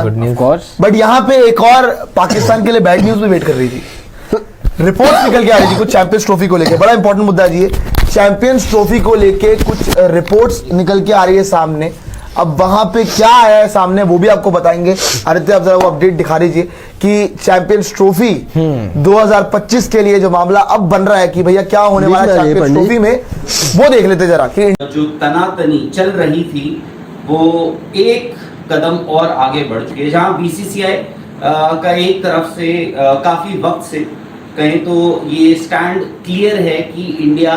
Good news course. But यहाँ पे एक और पाकिस्तान के लिए बैड न्यूज भी वेट कर रही थी। रिपोर्ट निकल के आ रही थी कुछ चैंपियंस ट्रॉफी को लेके, बड़ा इंपॉर्टेंट मुद्दा है जी ये। चैंपियंस ट्रॉफी को लेके कुछ रिपोर्ट्स निकल के आ रही है सामने। अब वहां पे क्या आया है सामने वो भी आपको बताएंगे। आदित्य आप जरा वो अपडेट दिखा दीजिए कि चैंपियंस ट्रॉफी 2025 के लिए जो मामला अब बन रहा है कि भैया क्या होने वाला है चैंपियंस ट्रॉफी में, वो देख लेते जरा कि जो तनातनी चल रही थी वो एक कदम और आगे बढ़ चुकी है, जहां बीसीसीआई का एक तरफ से काफी वक्त से कहें तो ये स्टैंड क्लियर है कि इंडिया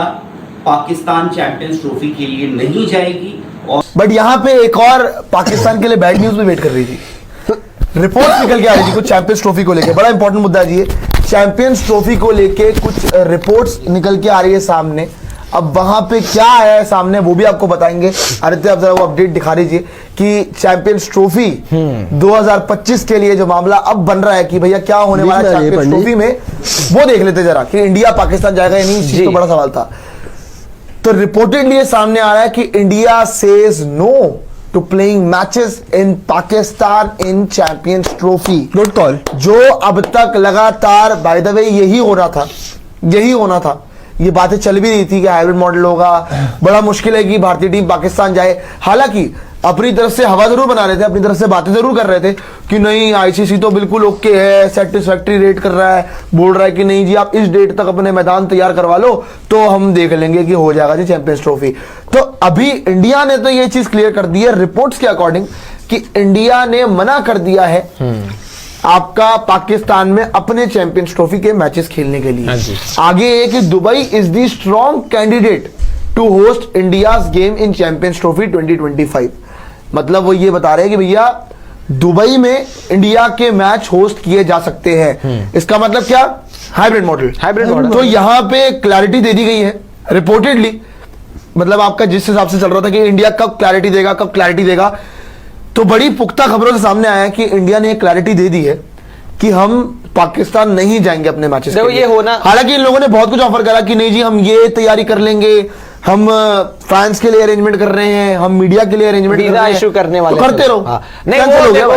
पाकिस्तान चैंपियंस ट्रॉफी के लिए नहीं जाएगी। और बट यहाँ पे एक और पाकिस्तान के लिए बैड न्यूज भी वेट कर रही थी। रिपोर्ट निकल के आ रही थी कुछ चैंपियंस ट्रॉफी को लेके, बड़ा इंपॉर्टेंट मुद्दा है जी ये। चैंपियंस ट्रॉफी को लेके कुछ रिपोर्ट्स निकल के आ रही है सामने। अब वहां पे क्या आया है सामने वो भी आपको बताएंगे। आदित्य आप जरा वो अपडेट दिखा दीजिए कि चैंपियंस ट्रॉफी 2025 के लिए जो मामला अब बन रहा है कि भैया क्या होने वाला है चैंपियंस ट्रॉफी में, वो देख लेते जरा कि इंडिया पाकिस्तान जाएगा या नहीं। इस चीज तो बड़ा सवाल था। तो रिपोर्टेडली ये सामने आ रहा है कि India says no to playing matches in Pakistan in Champions Trophy. Good call. जो अब तक लगातार बाय द वे यही होना था। ये बातें चल भी रही थी कि हाइब्रिड मॉडल होगा, बड़ा मुश्किल है कि भारतीय टीम पाकिस्तान जाए। हालांकि अपनी तरफ से हवा जरूर बना रहे थे, अपनी तरफ से बातें जरूर कर रहे थे कि नहीं आईसीसी तो बिल्कुल ओके है, सेटिस्फैक्ट्री रेट कर रहा है, बोल रहा है कि नहीं जी आप इस डेट तक अपने मैदान तैयार करवा लो तो हम देख लेंगे कि हो जाएगा जी चैंपियंस ट्रॉफी। तो अभी इंडिया ने तो ये चीज क्लियर कर दी है रिपोर्ट्स के अकॉर्डिंग कि इंडिया ने मना कर दिया है आपका पाकिस्तान में अपने चैंपियंस ट्रॉफी के मैचेस खेलने के लिए। आगे है कि Dubai is the strong candidate to host India's game in Champions Trophy 2025। मतलब वो ये बता रहे हैं कि भैया दुबई में इंडिया के मैच होस्ट किए जा सकते हैं। इसका मतलब क्या? Hybrid model. तो यहां पे क्लैरिटी दे दी गई है रिपोर्टेडली। मतलब आपका जिस हिसाब से चल रहा था कि इंडिया कब क्लैरिटी देगा, तो बड़ी पुख्ता खबरों से सामने आया है कि इंडिया ने क्लैरिटी दे दी है कि हम पाकिस्तान नहीं जाएंगे अपने मैचेस के लिए। ये होना, हालांकि इन लोगों ने बहुत कुछ ऑफर करा कि नहीं जी हम ये तैयारी कर लेंगे, हम फैंस के लिए अरेंजमेंट कर रहे हैं, हम मीडिया के लिए अरेंजमेंट कर रहे हैं, इशू करने वाले तो करते रहो। नहीं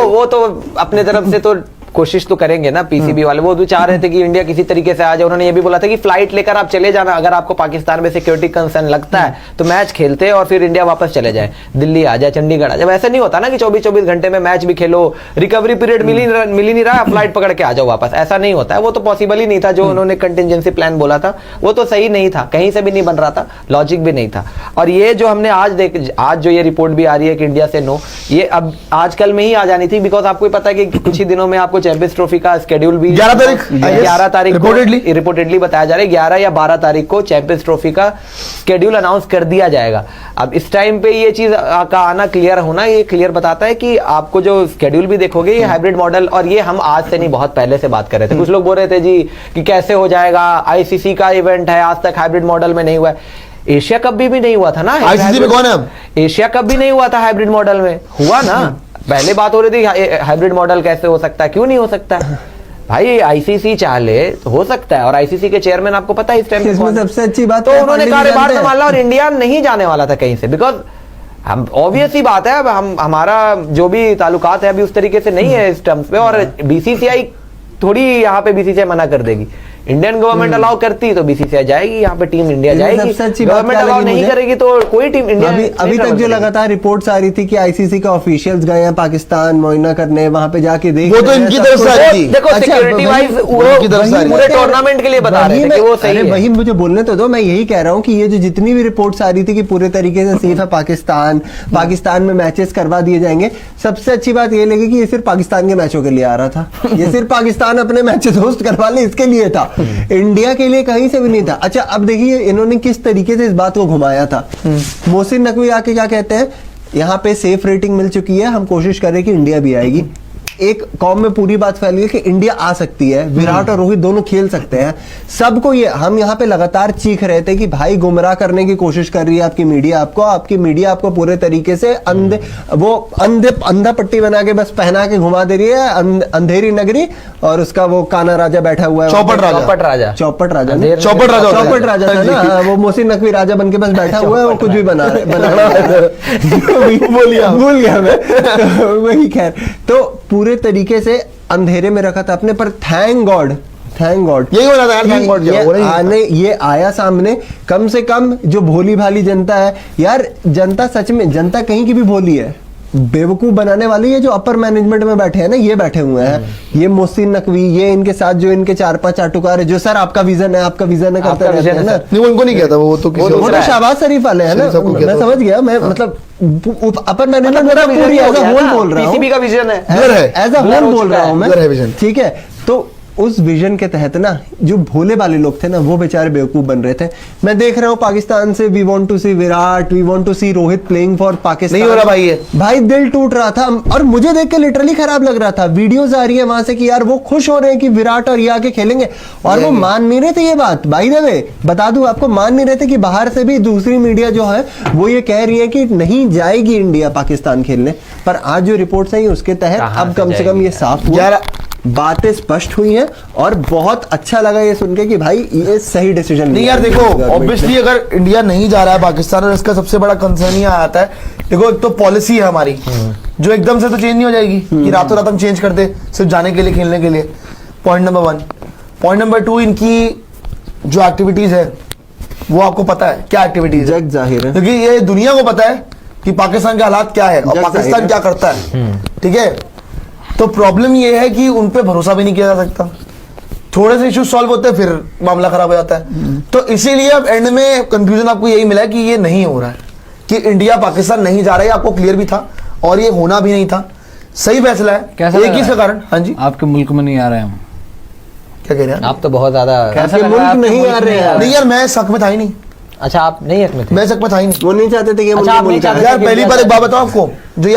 वो तो अपने तरफ से तो कोशिश तो करेंगे ना पीसीबी वाले। वो तो चाह रहे थे कि इंडिया किसी तरीके से आ जाए। उन्होंने ये भी बोला था कि फ्लाइट लेकर आप चले जाना, अगर आपको पाकिस्तान में सिक्योरिटी कंसर्न लगता है तो मैच खेलते और फिर इंडिया वापस चले जाए, दिल्ली आ जाए, चंडीगढ़ आ जाए। ऐसा नहीं होता ना कि 24-24 घंटे में मैच भी खेलो, रिकवरी पीरियड मिल ही नहीं रहा, फ्लाइट पकड़ के आ जाओ वापस, ऐसा नहीं होता है। वो तो पॉसिबल ही नहीं था। जो उन्होंने कंटिजेंसी प्लान बोला था वो तो सही नहीं था, कहीं से भी नहीं बन रहा था, लॉजिक भी नहीं था। और ये जो हमने आज जो ये रिपोर्ट भी आ रही है कि इंडिया से नो, ये अब आजकल में ही आ जानी थी। बिकॉज आपको पता है कि कुछ ही दिनों में आपको चैंपियंस ट्रॉफी का शेड्यूल भी 11 तारीख रिपोर्टेडली बताया जा रहा है 11 या 12 तारीख को चैंपियंस ट्रॉफी का शेड्यूल अनाउंस कर दिया जाएगा। अब इस टाइम पे ये चीज का आना क्लियर होना, ये क्लियर बताता है कि आपको जो शेड्यूल भी देखोगे ये हाइब्रिड मॉडल, और ये हम आज से नहीं बहुत पहले से बात कर रहे थे। कुछ लोग बोल रहे थे जी कि कैसे हो जाएगा, आईसीसी का इवेंट है, आज तक हाइब्रिड मॉडल में नहीं हुआ है। एशिया कप भी नहीं हुआ था ना आईसीसी में, कौन है? एशिया कप भी नहीं हुआ था हाइब्रिड मॉडल में, हुआ ना। पहले बात हो रही थी हाइब्रिड मॉडल कैसे हो सकता है, क्यों नहीं हो सकता भाई, आईसीसी चाह ले हो सकता है। और आईसीसी के चेयरमैन आपको पता है इस टाइम इसमें सबसे अच्छी बात तो उन्होंने कार्यभार संभाला और इंडिया नहीं जाने वाला था कहीं से। बिकॉज हम ऑब्वियस ही बात है, अब हमारा जो भी ताल्लुकात है अभी उस तरीके से नहीं है इस टर्म्स पे। और बीसीसीआई थोड़ी यहाँ पे बीसीसीआई मना कर देगी। इंडियन गवर्नमेंट अलाउ करती तो बीसीसीआई जाएगी, यहाँ पे टीम इंडिया जाएगी। गवर्नमेंट अलाउ नहीं करेगी तो कोई टीम इंडिया। अभी तक जो लगातार रिपोर्ट्स आ रही थी कि आईसीसी के ऑफिशियल्स गए हैं पाकिस्तान मुआयना करने, वहां पे जाके देख वो तो इनकी तरफ से आई थी। देखो सिक्योरिटी वाइज पूरे टूर्नामेंट के लिए बता रहे थे कि वो सही है। वही मुझे बोलने तो दो, मैं यही कह रहा हूँ कि ये जो जितनी भी रिपोर्ट्स आ रही थी कि पूरे तरीके से सेफ है पाकिस्तान में मैचेस करवा दिए जाएंगे, सबसे अच्छी बात ये लगी कि ये सिर्फ पाकिस्तान के मैचों के लिए आ रहा था। ये सिर्फ पाकिस्तान अपने मैचेस होस्ट करवा ले इसके लिए था, इंडिया के लिए कहीं से भी नहीं था। अच्छा अब देखिए इन्होंने किस तरीके से इस बात को घुमाया था। मोहसिन नकवी आके क्या कहते हैं, यहाँ पे सेफ रेटिंग मिल चुकी है, हम कोशिश करें कि इंडिया भी आएगी। एक कौम में पूरी बात फैल गई कि इंडिया आ सकती है, विराट और रोहित दोनों खेल सकते हैं। सबको ये हम यहाँ पे लगातार चीख रहे थे कि भाई गुमराह करने की कोशिश कर रही है आपकी मीडिया आपको पूरे तरीके से अंधा पट्टी बना के बस पहना के घुमा दे रही है, अंधेरी नगरी, और उसका वो काना राजा बैठा हुआ है, चौपट राजा था ना, वो मोहसिन नकवी राजा बन के बस बैठा हुआ है, वो कुछ भी भूल गया मैं। वही खैर, तो पूरे तरीके से अंधेरे में रखा था अपने पर। थैंक गॉड यही हो रहा था यार, thank God, क्या हो रहा है? ये आया सामने। कम से कम जो भोली भाली जनता है यार, जनता सच में, जनता कहीं की भी भोली है। बेवकूफ बनाने वाले ये जो अपर मैनेजमेंट में बैठे हैं ना, ये बैठे हुए हैं, ये मोहसिन नकवी, ये इनके साथ जो इनके 4-5 चाटुकार है, जो सर आपका विजन है, आपका विजन है करते रहते हैं ना। नहीं, वो इनको नहीं कहता, वो तो किसी वो और तो है। शहबाज शरीफ वाले हैं ना, सबको कहता मैं हूँ। समझ गया। मैं मतलब अपर मैनेजमेंट मेरा पूरी एज अ होल बोल रहा हूँ, पीसीबी का विजन है, Blur है। एज अ Blur होल हो बोल चुका रहा है। हूँ मैं, Blur है vision। ठीक है। तो उस विजन के तहत ना जो भोले वाले लोग थे ना, वो बेचारे बेवकूफ बन रहे थे। मैं देख रहा हूँ पाकिस्तान से, we want to see Virat, we want to see Rohit playing for Pakistan. नहीं हो रहा भाई ये। भाई दिल टूट रहा था, और मुझे देख के लिटरली खराब लग रहा था। वीडियोस आ रही है वहां से कि यार वो खुश हो रहे हैं कि विराट और ये आके खेलेंगे, और वो मान नहीं रहे थे ये बात। बाय द वे बता दूं आपको, मान नहीं रहे थे कि बाहर से भी दूसरी मीडिया जो है वो ये कह रही है कि नहीं जाएगी इंडिया पाकिस्तान खेलने। पर आज जो रिपोर्ट्स आई उसके तहत कहाँ अब से कम से कम ये साफ हुआ, यार बातें स्पष्ट हुई हैं, और बहुत अच्छा लगा ये सुन के कि भाई ये सही डिसीजन नहीं यार देखो, ऑब्वियसली अगर इंडिया नहीं जा रहा है पाकिस्तान, और इसका सबसे बड़ा कंसर्न ये आता है, देखो एक तो पॉलिसी है हमारी जो एकदम से तो चेंज नहीं हो जाएगी कि रातों रात हम चेंज कर दे सिर्फ जाने के लिए, खेलने के लिए। Point number 1। पॉइंट नंबर 2, इनकी जो एक्टिविटीज है वो आपको पता है क्या एक्टिविटीज है, जग जाहिर है। क्योंकि ये दुनिया को पता है कि पाकिस्तान के हालात क्या है और जग पाकिस्तान जाहिर है। क्या करता है, ठीक है। तो प्रॉब्लम ये है कि उन पे भरोसा भी नहीं किया जा सकता। थोड़े से इश्यूज सॉल्व होते हैं फिर मामला खराब हो जाता है। तो इसीलिए अब एंड में कंक्लूजन आपको यही मिला है कि ये नहीं हो रहा है, कि इंडिया पाकिस्तान नहीं जा रहा है। आपको क्लियर भी था और ये होना भी नहीं था। सही फैसला है। कैसा एक लग ही रहा इसका है? कारण, हाँ जी आपके मुल्क में नहीं आ रहे हम। क्या कह रहे हैं आप तो बहुत ज्यादा आपके मुल्क नहीं आ रहे हैं। नहीं यार, मैं शक में था ही नहीं, अच्छा आप नहीं हक में थे। मैं शक में था ही नहीं वो नहीं चाहते थे कि हम अच्छा, उनके आप नहीं मुल्क आए। चाहते यार। पहली बार एक बात बताओ आपको, जो ये